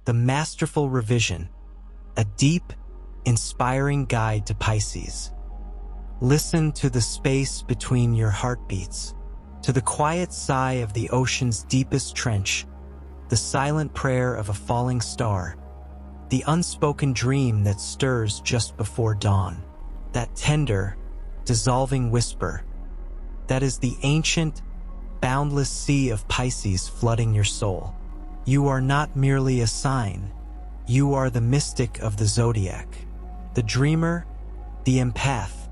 the masterful revision, a deep, inspiring guide to Pisces. Listen to the space between your heartbeats, to the quiet sigh of the ocean's deepest trench, the silent prayer of a falling star, the unspoken dream that stirs just before dawn, that tender, dissolving whisper. That is the ancient, boundless sea of Pisces flooding your soul. You are not merely a sign. You are the mystic of the Zodiac, the dreamer, the empath,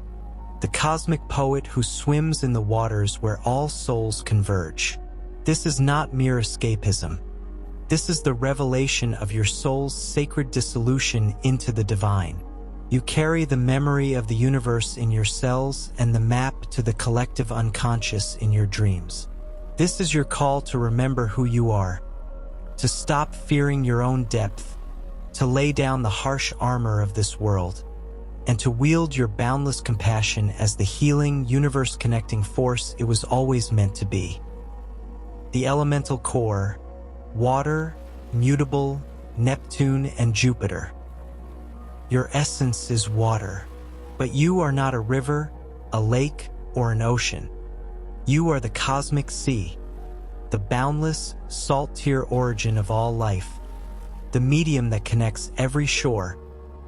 the cosmic poet who swims in the waters where all souls converge. This is not mere escapism. This is the revelation of your soul's sacred dissolution into the divine. You carry the memory of the universe in your cells and the map to the collective unconscious in your dreams. This is your call to remember who you are, to stop fearing your own depth, to lay down the harsh armor of this world, and to wield your boundless compassion as the healing, universe-connecting force it was always meant to be. The elemental core: water, Mutable, Neptune, and Jupiter. Your essence is water, but you are not a river, a lake, or an ocean. You are the cosmic sea, the boundless, salt-tier origin of all life, the medium that connects every shore,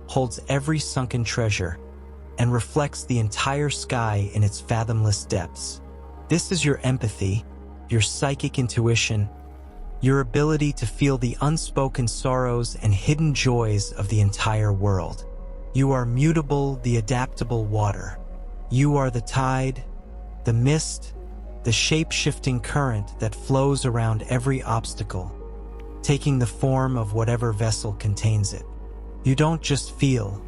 holds every sunken treasure, and reflects the entire sky in its fathomless depths. This is your empathy, your psychic intuition, your ability to feel the unspoken sorrows and hidden joys of the entire world. You are Mutable, the adaptable water. You are the tide, the mist, the shape-shifting current that flows around every obstacle, taking the form of whatever vessel contains it. You don't just feel.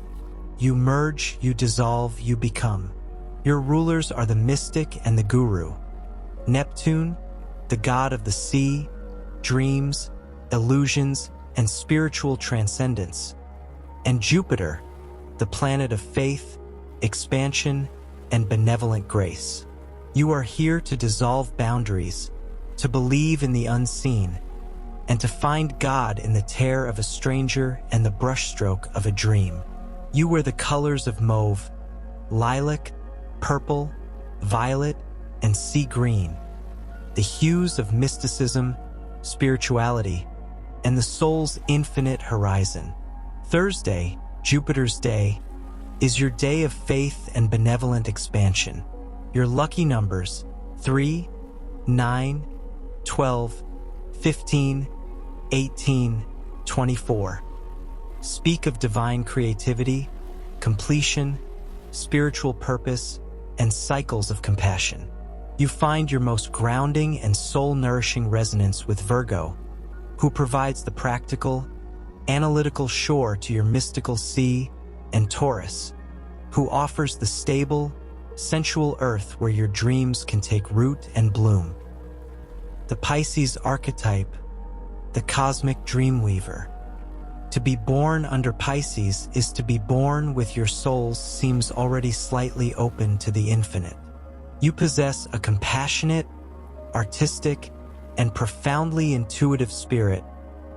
You merge, you dissolve, you become. Your rulers are the mystic and the guru. Neptune, the god of the sea, dreams, illusions, and spiritual transcendence. And Jupiter, the planet of faith, expansion, and benevolent grace. You are here to dissolve boundaries, to believe in the unseen, and to find God in the tear of a stranger and the brushstroke of a dream. You wear the colors of mauve, lilac, purple, violet, and sea green, the hues of mysticism, spirituality, and the soul's infinite horizon. Thursday, Jupiter's day, is your day of faith and benevolent expansion. Your lucky numbers: 3, 9, 12, 15, 18, 24. Speak of divine creativity, completion, spiritual purpose, and cycles of compassion. You find your most grounding and soul-nourishing resonance with Virgo, who provides the practical, analytical shore to your mystical sea, and Taurus, who offers the stable, sensual earth where your dreams can take root and bloom. The Pisces archetype, the Cosmic Dreamweaver. To be born under Pisces is to be born with your soul's seams already slightly open to the infinite. You possess a compassionate, artistic, and profoundly intuitive spirit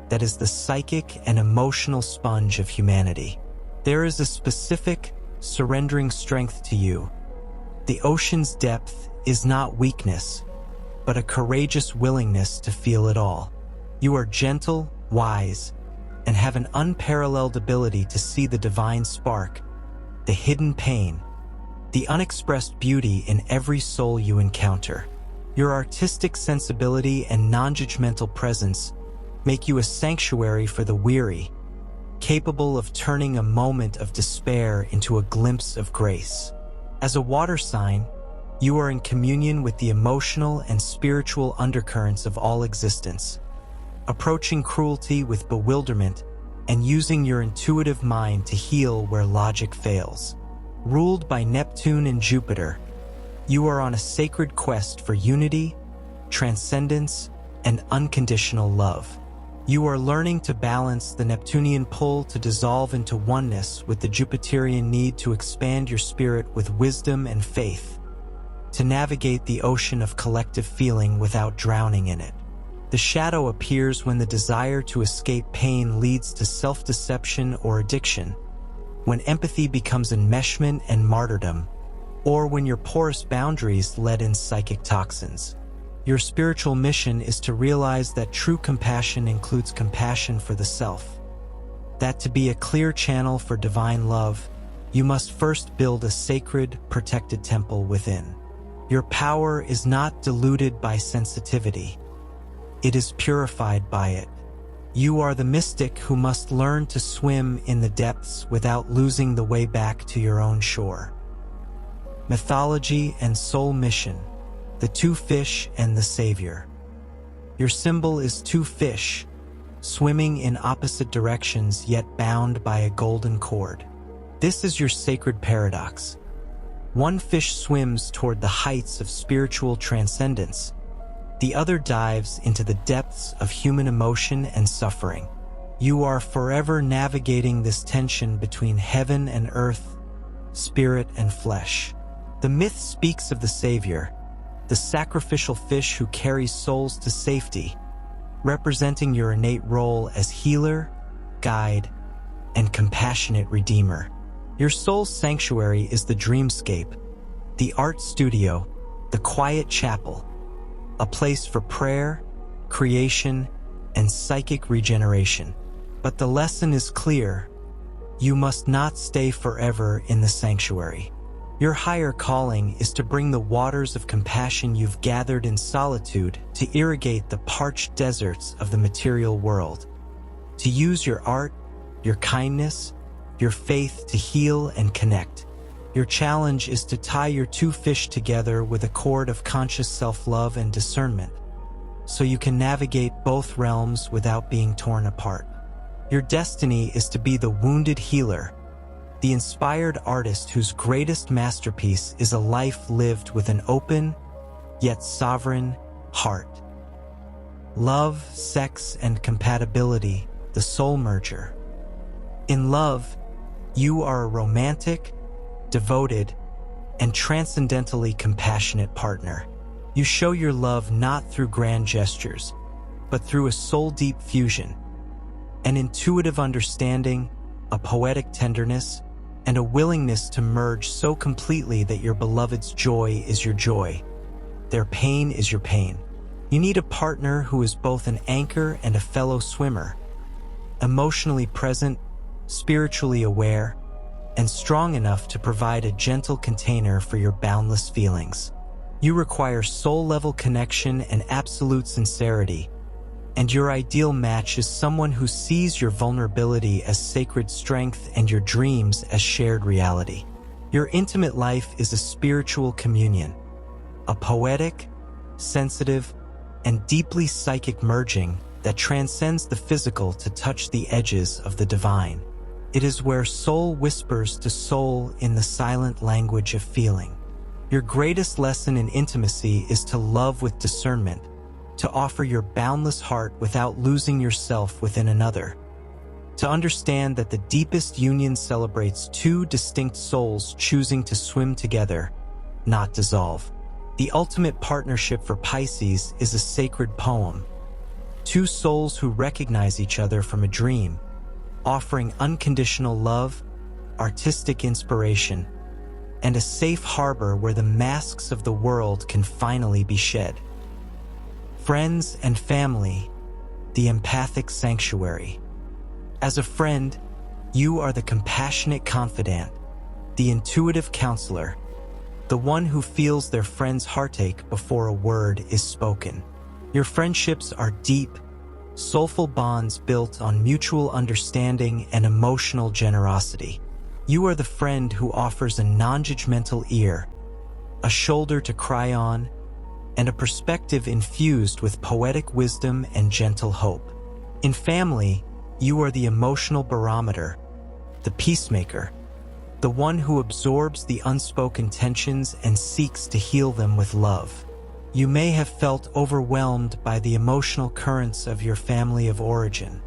that is the psychic and emotional sponge of humanity. There is a specific, surrendering strength to you. The ocean's depth is not weakness, but a courageous willingness to feel it all. You are gentle, wise, and have an unparalleled ability to see the divine spark, the hidden pain, the unexpressed beauty in every soul you encounter. Your artistic sensibility and non-judgmental presence make you a sanctuary for the weary, capable of turning a moment of despair into a glimpse of grace. As a water sign, you are in communion with the emotional and spiritual undercurrents of all existence, approaching cruelty with bewilderment and using your intuitive mind to heal where logic fails. Ruled by Neptune and Jupiter, you are on a sacred quest for unity, transcendence, and unconditional love. You are learning to balance the Neptunian pull to dissolve into oneness with the Jupiterian need to expand your spirit with wisdom and faith, to navigate the ocean of collective feeling without drowning in it. The shadow appears when the desire to escape pain leads to self-deception or addiction, when empathy becomes enmeshment and martyrdom, or when your porous boundaries let in psychic toxins. Your spiritual mission is to realize that true compassion includes compassion for the self. That to be a clear channel for divine love, you must first build a sacred, protected temple within. Your power is not diluted by sensitivity. It is purified by it. You are the mystic who must learn to swim in the depths without losing the way back to your own shore. Mythology and soul mission, the two fish and the savior. Your symbol is two fish, swimming in opposite directions yet bound by a golden cord. This is your sacred paradox. One fish swims toward the heights of spiritual transcendence. The other dives into the depths of human emotion and suffering. You are forever navigating this tension between heaven and earth, spirit and flesh. The myth speaks of the savior, the sacrificial fish who carries souls to safety, representing your innate role as healer, guide, and compassionate redeemer. Your soul's sanctuary is the dreamscape, the art studio, the quiet chapel, a place for prayer, creation, and psychic regeneration. But the lesson is clear: you must not stay forever in the sanctuary. Your higher calling is to bring the waters of compassion you've gathered in solitude to irrigate the parched deserts of the material world. To use your art, your kindness, your faith to heal and connect. Your challenge is to tie your two fish together with a cord of conscious self-love and discernment, so you can navigate both realms without being torn apart. Your destiny is to be the wounded healer, the inspired artist whose greatest masterpiece is a life lived with an open, yet sovereign, heart. Love, sex, and compatibility, the soul merger. In love, you are a romantic, devoted, and transcendentally compassionate partner. You show your love not through grand gestures, but through a soul-deep fusion, an intuitive understanding, a poetic tenderness, and a willingness to merge so completely that your beloved's joy is your joy, their pain is your pain. You need a partner who is both an anchor and a fellow swimmer, emotionally present, spiritually aware, and strong enough to provide a gentle container for your boundless feelings. You require soul-level connection and absolute sincerity, and your ideal match is someone who sees your vulnerability as sacred strength and your dreams as shared reality. Your intimate life is a spiritual communion, a poetic, sensitive, and deeply psychic merging that transcends the physical to touch the edges of the divine. It is where soul whispers to soul in the silent language of feeling. Your greatest lesson in intimacy is to love with discernment, to offer your boundless heart without losing yourself within another, to understand that the deepest union celebrates two distinct souls choosing to swim together, not dissolve. The ultimate partnership for Pisces is a sacred poem, two souls who recognize each other from a dream, offering unconditional love, artistic inspiration, and a safe harbor where the masks of the world can finally be shed. Friends and family, the empathic sanctuary. As a friend, you are the compassionate confidant, the intuitive counselor, the one who feels their friend's heartache before a word is spoken. Your friendships are deep, soulful bonds built on mutual understanding and emotional generosity. You are the friend who offers a non-judgmental ear, a shoulder to cry on, and a perspective infused with poetic wisdom and gentle hope. In family, you are the emotional barometer, the peacemaker, the one who absorbs the unspoken tensions and seeks to heal them with love. You may have felt overwhelmed by the emotional currents of your family of origin,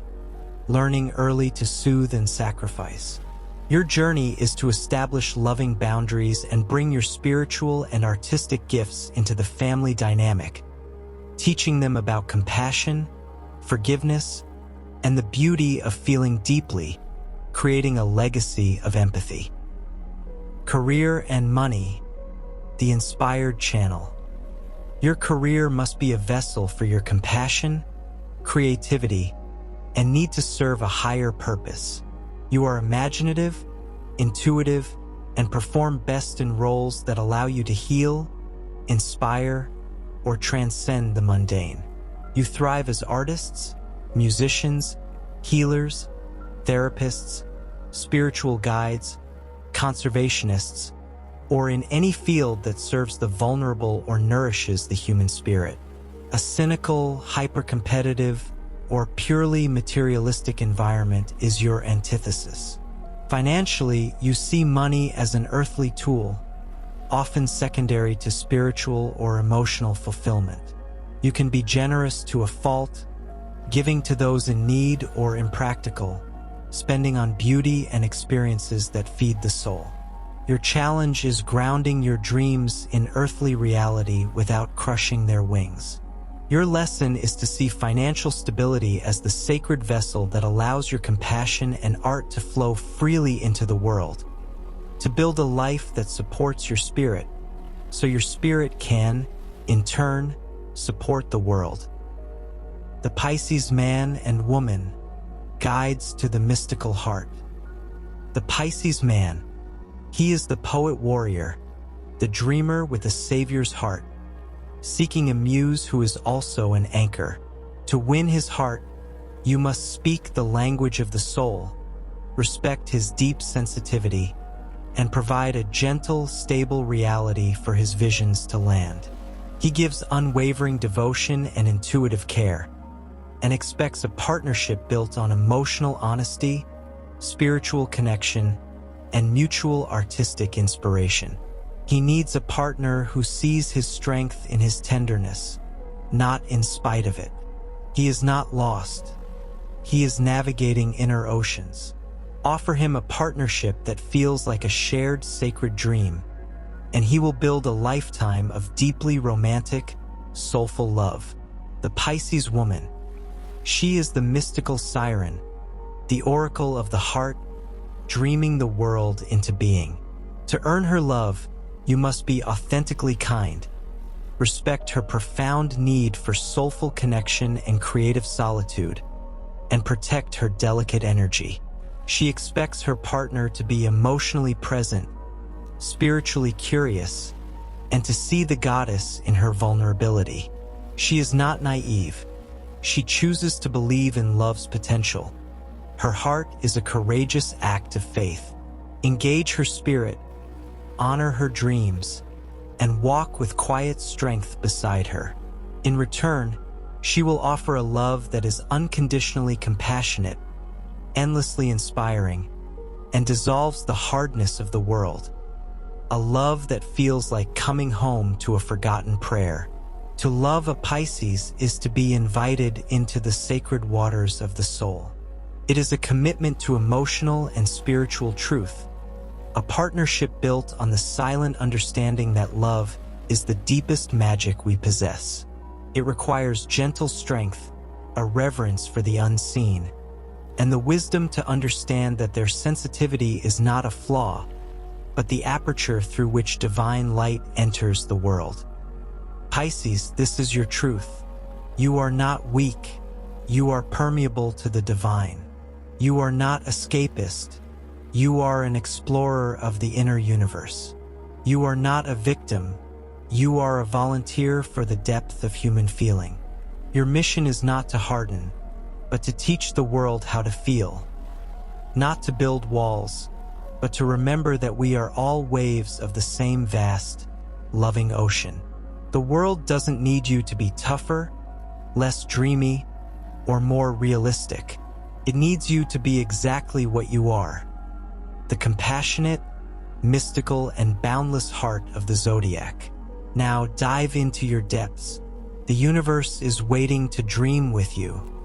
learning early to soothe and sacrifice. Your journey is to establish loving boundaries and bring your spiritual and artistic gifts into the family dynamic, teaching them about compassion, forgiveness, and the beauty of feeling deeply, creating a legacy of empathy. Career and money, the inspired channel. Your career must be a vessel for your compassion, creativity, and need to serve a higher purpose. You are imaginative, intuitive, and perform best in roles that allow you to heal, inspire, or transcend the mundane. You thrive as artists, musicians, healers, therapists, spiritual guides, conservationists, or in any field that serves the vulnerable or nourishes the human spirit. A cynical, hyper-competitive, or purely materialistic environment is your antithesis. Financially, you see money as an earthly tool, often secondary to spiritual or emotional fulfillment. You can be generous to a fault, giving to those in need or impractical, spending on beauty and experiences that feed the soul. Your challenge is grounding your dreams in earthly reality without crushing their wings. Your lesson is to see financial stability as the sacred vessel that allows your compassion and art to flow freely into the world, to build a life that supports your spirit, so your spirit can, in turn, support the world. The Pisces man and woman, guides to the mystical heart. The Pisces man, he is the poet warrior, the dreamer with a savior's heart, seeking a muse who is also an anchor. To win his heart, you must speak the language of the soul, respect his deep sensitivity, and provide a gentle, stable reality for his visions to land. He gives unwavering devotion and intuitive care, and expects a partnership built on emotional honesty, spiritual connection, and mutual artistic inspiration. He needs a partner who sees his strength in his tenderness, not in spite of it. He is not lost. He is navigating inner oceans. Offer him a partnership that feels like a shared sacred dream, and he will build a lifetime of deeply romantic, soulful love. The Pisces woman, she is the mystical siren, the oracle of the heart, dreaming the world into being. To earn her love, you must be authentically kind, respect her profound need for soulful connection and creative solitude, and protect her delicate energy. She expects her partner to be emotionally present, spiritually curious, and to see the goddess in her vulnerability. She is not naive. She chooses to believe in love's potential. Her heart is a courageous act of faith. Engage her spirit, honor her dreams, and walk with quiet strength beside her. In return, she will offer a love that is unconditionally compassionate, endlessly inspiring, and dissolves the hardness of the world. A love that feels like coming home to a forgotten prayer. To love a Pisces is to be invited into the sacred waters of the soul. It is a commitment to emotional and spiritual truth, a partnership built on the silent understanding that love is the deepest magic we possess. It requires gentle strength, a reverence for the unseen, and the wisdom to understand that their sensitivity is not a flaw, but the aperture through which divine light enters the world. Pisces, this is your truth. You are not weak. You are permeable to the divine. You are not escapist. You are an explorer of the inner universe. You are not a victim. You are a volunteer for the depth of human feeling. Your mission is not to harden, but to teach the world how to feel. Not to build walls, but to remember that we are all waves of the same vast, loving ocean. The world doesn't need you to be tougher, less dreamy, or more realistic. It needs you to be exactly what you are. The compassionate, mystical, and boundless heart of the Zodiac. Now dive into your depths. The universe is waiting to dream with you.